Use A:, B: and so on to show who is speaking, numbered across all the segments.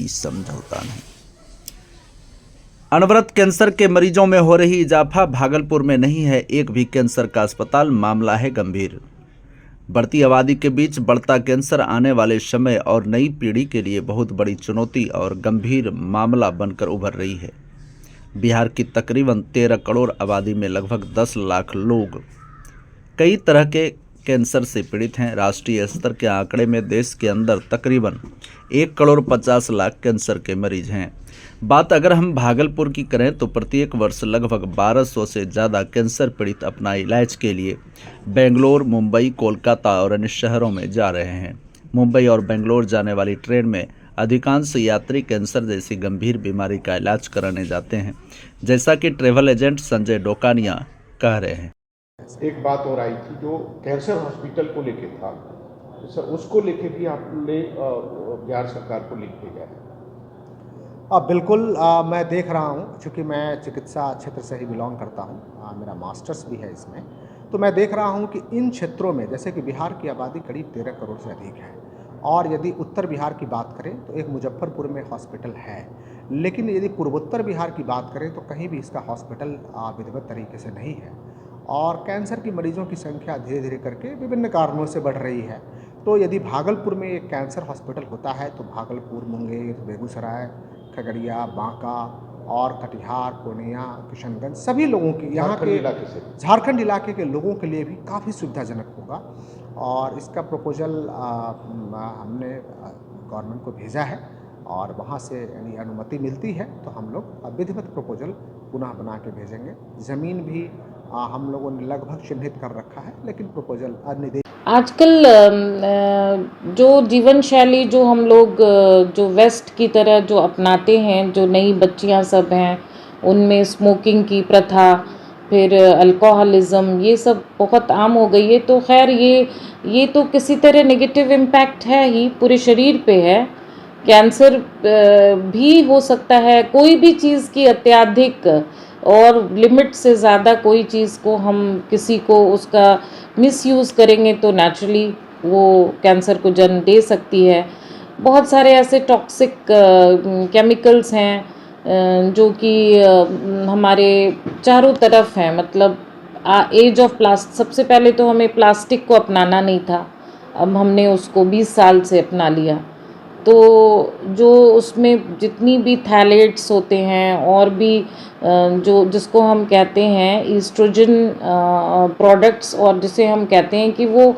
A: कोई समझौता नहीं। अनवरत कैंसर के मरीजों में हो रही इजाफा भागलपुर में नहीं है एक भी कैंसर का अस्पताल, मामला है गंभीर। बढ़ती आबादी के बीच बढ़ता कैंसर आने वाले समय और नई पीढ़ी के लिए बहुत बड़ी चुनौती और गंभीर मामला बनकर उभर रही है। बिहार की तकरीबन 13 करोड़ आबादी में लगभग 10 लाख लोग कई तरह के कैंसर से पीड़ित हैं। राष्ट्रीय स्तर के आंकड़े में देश के अंदर तकरीबन 1 करोड़ 50 लाख कैंसर के मरीज हैं। बात अगर हम भागलपुर की करें तो प्रत्येक वर्ष लगभग 1200 से ज़्यादा कैंसर पीड़ित अपना इलाज के लिए बेंगलोर, मुंबई, कोलकाता और अन्य शहरों में जा रहे हैं। मुंबई और बेंगलोर जाने वाली ट्रेन में अधिकांश यात्री कैंसर जैसी गंभीर बीमारी का इलाज कराने जाते हैं, जैसा कि ट्रैवल एजेंट संजय डोकानिया कह रहे हैं।
B: एक बात और आई थी जो कैंसर हॉस्पिटल को लेके था, सर उसको लेके भी आपने बिहार सरकार को लिख भेजा है?
C: बिल्कुल, मैं देख रहा हूँ, चूँकि मैं चिकित्सा क्षेत्र से ही बिलोंग करता हूँ, मेरा मास्टर्स भी है इसमें, तो मैं देख रहा हूँ कि इन क्षेत्रों में जैसे कि बिहार की आबादी करीब 13 करोड़ से अधिक है और यदि उत्तर बिहार की बात करें तो एक मुजफ्फरपुर में हॉस्पिटल है, लेकिन यदि पूर्वोत्तर बिहार की बात करें तो कहीं भी इसका हॉस्पिटल विधिवत तरीके से नहीं है और कैंसर की मरीजों की संख्या धीरे धीरे करके विभिन्न कारणों से बढ़ रही है। तो यदि भागलपुर में एक कैंसर हॉस्पिटल होता है तो भागलपुर, मुंगेर, बेगूसराय, खगड़िया, बांका और कटिहार, पूर्णिया, किशनगंज सभी लोगों की यहाँ के झारखंड इलाके के लोगों के लिए भी काफ़ी सुविधाजनक होगा और इसका प्रपोजल हमने गवर्नमेंट को भेजा है और वहाँ से यानी अनुमति मिलती है तो हम लोग विधिवत प्रपोजल पुनः बना के भेजेंगे। ज़मीन भी हम लोगों ने लगभग चिन्हित कर रखा है, लेकिन प्रपोजल निर्देश
D: आजकल जो जीवन शैली जो हम लोग जो वेस्ट की तरह जो अपनाते हैं, जो नई बच्चियां सब हैं, उनमें स्मोकिंग की प्रथा, फिर अल्कोहलिज्म, ये सब बहुत आम हो गई है। तो खैर ये तो किसी तरह नेगेटिव इम्पैक्ट है ही, पूरे शरीर पे है। कैंसर भी हो सकता है, कोई भी चीज़ की अत्यधिक और लिमिट से ज़्यादा कोई चीज़ को हम किसी को उसका मिसयूज़ करेंगे तो नेचुरली वो कैंसर को जन्म दे सकती है। बहुत सारे ऐसे टॉक्सिक केमिकल्स हैं जो कि हमारे चारों तरफ हैं। मतलब एज ऑफ प्लास्टिक, सबसे पहले तो हमें प्लास्टिक को अपनाना नहीं था, अब हमने उसको 20 साल से अपना लिया। तो जो उसमें जितनी भी थैलेट्स होते हैं और भी जो जिसको हम कहते हैं ईस्ट्रोजन प्रोडक्ट्स, और जिसे हम कहते हैं कि वो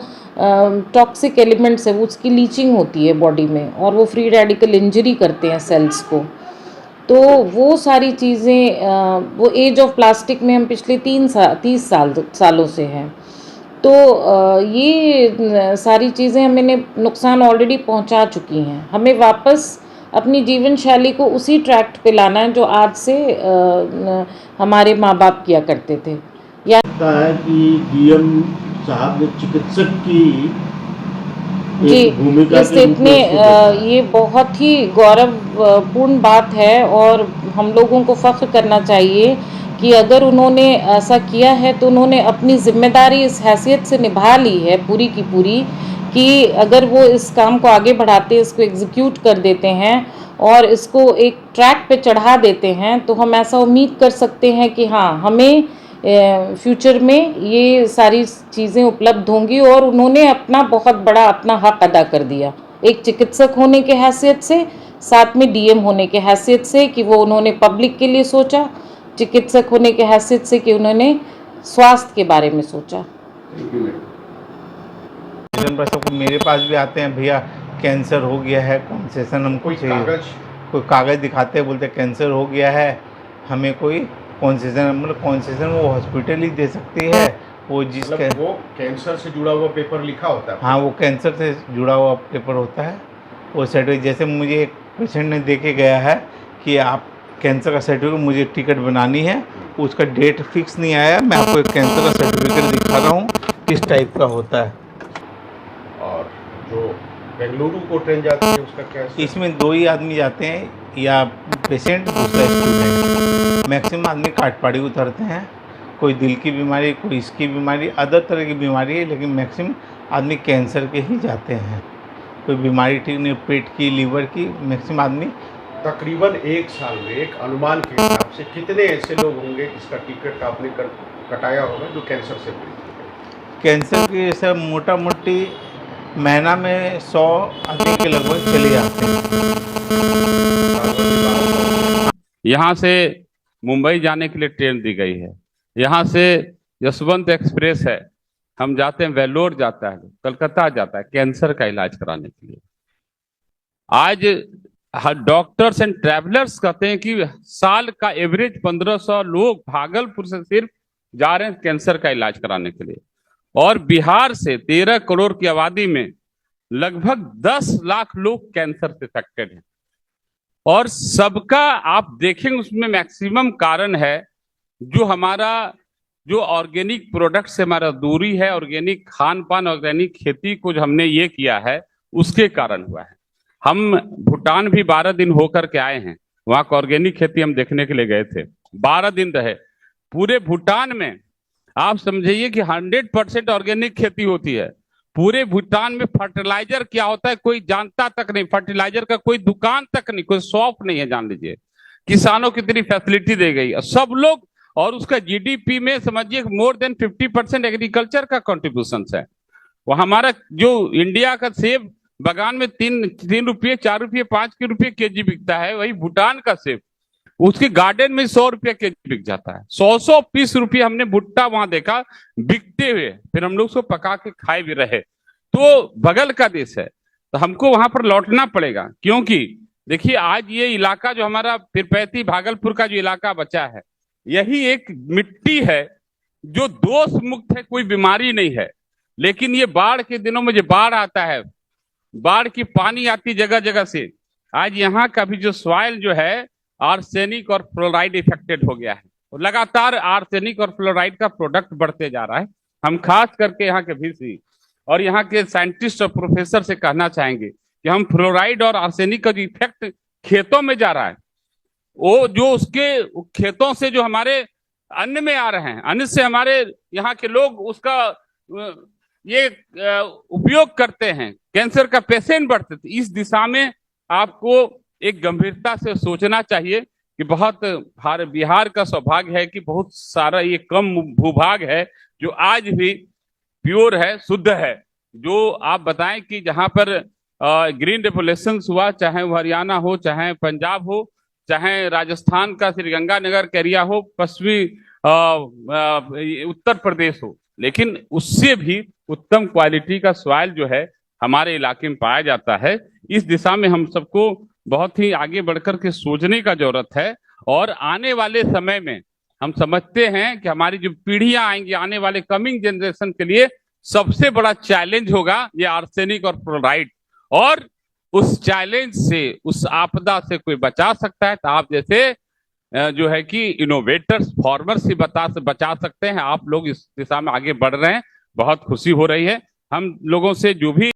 D: टॉक्सिक एलिमेंट्स है, वो उसकी लीचिंग होती है बॉडी में और वो फ्री रेडिकल इंजरी करते हैं सेल्स को। तो वो सारी चीज़ें वो एज ऑफ प्लास्टिक में हम पिछले 30 सालों से हैं। तो ये सारी चीज़ें हमें नुकसान ऑलरेडी पहुंचा चुकी हैं। हमें वापस अपनी जीवन शैली को उसी ट्रैक पे लाना है जो आज से हमारे माँ बाप किया करते थे। या
E: है कि डीएम साहब ने चिकित्सक की भूमिका
D: इस इतने ये बहुत ही गौरवपूर्ण बात है और हम लोगों को फख्र करना चाहिए कि अगर उन्होंने ऐसा किया है तो उन्होंने अपनी जिम्मेदारी इस हैसियत से निभा ली है पूरी की पूरी, कि अगर वो इस काम को आगे बढ़ाते, इसको एग्जीक्यूट कर देते हैं और इसको एक ट्रैक पे चढ़ा देते हैं, तो हम ऐसा उम्मीद कर सकते हैं कि हाँ, हमें फ्यूचर में ये सारी चीज़ें उपलब्ध होंगी। और उन्होंने अपना बहुत बड़ा अपना हक अदा कर दिया, एक चिकित्सक होने के हैसियत से, साथ में डीएम होने के हैसियत से, कि वो उन्होंने पब्लिक के लिए सोचा, चिकित्सक होने के हैसियत से कि उन्होंने स्वास्थ्य के बारे में सोचा।
F: मेरे पास भी आते हैं, भैया कैंसर हो गया है, कंसेशन हमको चाहिए। कोई कागज़ दिखाते हैं, बोलते कैंसर हो गया है, हमें कोई कंसेशन, मतलब कंसेशन वो हॉस्पिटल ही दे सकती है। वो जिसके
B: वो कैंसर से जुड़ा हुआ पेपर लिखा होता है।
F: हाँ, वो कैंसर से जुड़ा हुआ पेपर होता है। वो सर्टिफिकेट, जैसे मुझे एक पेशेंट ने दे के गया है कि आप कैंसर का सर्टिफिकेट, मुझे टिकट बनानी है, उसका डेट फिक्स नहीं आया, मैं आपको एक कैंसर का सर्टिफिकेट दिखा रहा हूँ किस टाइप का होता है।
B: और जो बेंगलुरु को ट्रेन जाती है उसका क्या?
F: इसमें 2 ही आदमी जाते हैं, या पेशेंट, दूसरा स्टूडेंट। मैक्सिमम आदमी काटपाड़ी उतरते हैं, कोई दिल की बीमारी, कोई इसकी बीमारी, अदर तरह की बीमारी है, लेकिन मैक्सिमम आदमी कैंसर के ही जाते हैं। कोई बीमारी ठीक नहीं, पेट की, लीवर की, मैक्सिमम आदमी
B: तकरीबन एक साल में एक अनुमान के हिसाब से कितने ऐसे लोग होंगे जिसका टिकट आपने कटाया होगा जो कैंसर से पीड़ित है?
F: कैंसर की ऐसा मोटा मोटी महीना में 100 आदमी के लगभग चले जाते हैं।
G: यहाँ से मुंबई जाने के लिए ट्रेन दी गई है, यहाँ से यशवंत एक्सप्रेस है, हम जाते हैं, वेल्लोर जाता है, कलकत्ता जाता है कैंसर का इलाज कराने के लिए। आज डॉक्टर्स एंड ट्रैवलर्स कहते हैं कि साल का एवरेज 1500 लोग भागलपुर से सिर्फ जा रहे हैं कैंसर का इलाज कराने के लिए, और बिहार से 13 करोड़ की आबादी में लगभग 10 लाख लोग कैंसर से अफेक्टेड हैं। और सबका आप देखेंगे उसमें मैक्सिमम कारण है जो हमारा जो ऑर्गेनिक प्रोडक्ट से हमारा दूरी है, ऑर्गेनिक खान पान, ऑर्गेनिक खेती को जो हमने ये किया है उसके कारण हुआ है। हम भूटान भी 12 दिन होकर के आए हैं, वहां का ऑर्गेनिक खेती हम देखने के लिए गए थे, 12 दिन रहे। पूरे भूटान में आप समझिए कि 100% ऑर्गेनिक खेती होती है। पूरे भूटान में फर्टिलाइजर क्या होता है कोई जानता तक नहीं, फर्टिलाइजर का कोई दुकान तक नहीं, कोई शॉप नहीं है, जान लीजिए। किसानों की इतनी फैसिलिटी दी गई सब लोग, और उसका जीडीपी में समझिए मोर देन 50% एग्रीकल्चर का कॉन्ट्रीब्यूशन है। वो हमारा जो इंडिया का सेब बागान में 3 रुपये 4 रुपये 5 रुपये केजी बिकता है, वही भूटान का सेब उसके गार्डन में 100 रुपये केजी बिक जाता है। 100 पीस रुपये हमने भुट्टा वहां देखा बिकते हुए, फिर हम लोग उसको पका के खाए भी रहे। तो बगल का देश है, तो हमको वहां पर लौटना पड़ेगा, क्योंकि देखिए आज ये इलाका जो हमारा पीरपैंती भागलपुर का जो इलाका बचा है, यही एक मिट्टी है जो दोष मुक्त है, कोई बीमारी नहीं है। लेकिन ये बाढ़ के दिनों में जो बाढ़ आता है, बाढ़ की पानी आती जगह जगह से, आज यहाँ का भी जो सॉइल जो है आर्सेनिक और फ्लोराइड इफेक्टेड हो गया है। लगातार आर्सेनिक और फ्लोराइड का प्रोडक्ट बढ़ते जा रहा है। हम खास करके यहाँ के वीसी और यहाँ के साइंटिस्ट और प्रोफेसर से कहना चाहेंगे कि हम फ्लोराइड और आर्सेनिक का जो इफेक्ट खेतों में जा रहा है, वो जो उसके खेतों से जो हमारे अन्न में आ रहे हैं, अन्न से हमारे यहाँ के लोग उसका ये उपयोग करते हैं, कैंसर का पेशेंट बढ़ते थे। इस दिशा में आपको एक गंभीरता से सोचना चाहिए कि बहुत बिहार का सौभाग्य है कि बहुत सारा ये कम भूभाग है जो आज भी प्योर है, शुद्ध है। जो आप बताएं कि जहां पर ग्रीन रेवोल्यूशन हुआ, चाहे वो हरियाणा हो, चाहे पंजाब हो, चाहे राजस्थान का श्रीगंगानगर का एरिया हो, पश्चिमी उत्तर प्रदेश हो, लेकिन उससे भी उत्तम क्वालिटी का सॉइल जो है हमारे इलाके में पाया जाता है। इस दिशा में हम सबको बहुत ही आगे बढ़कर के सोचने का जरूरत है। और आने वाले समय में हम समझते हैं कि हमारी जो पीढ़ियां आएंगी, आने वाले कमिंग जनरेशन के लिए सबसे बड़ा चैलेंज होगा ये आर्सेनिक और फ्लोराइड। और उस चैलेंज से, उस आपदा से कोई बचा सकता है तो आप जैसे जो है कि इनोवेटर्स, फार्मर्स ही बचा सकते हैं। आप लोग इस दिशा में आगे बढ़ रहे हैं, बहुत खुशी हो रही है। हम लोगों से जो भी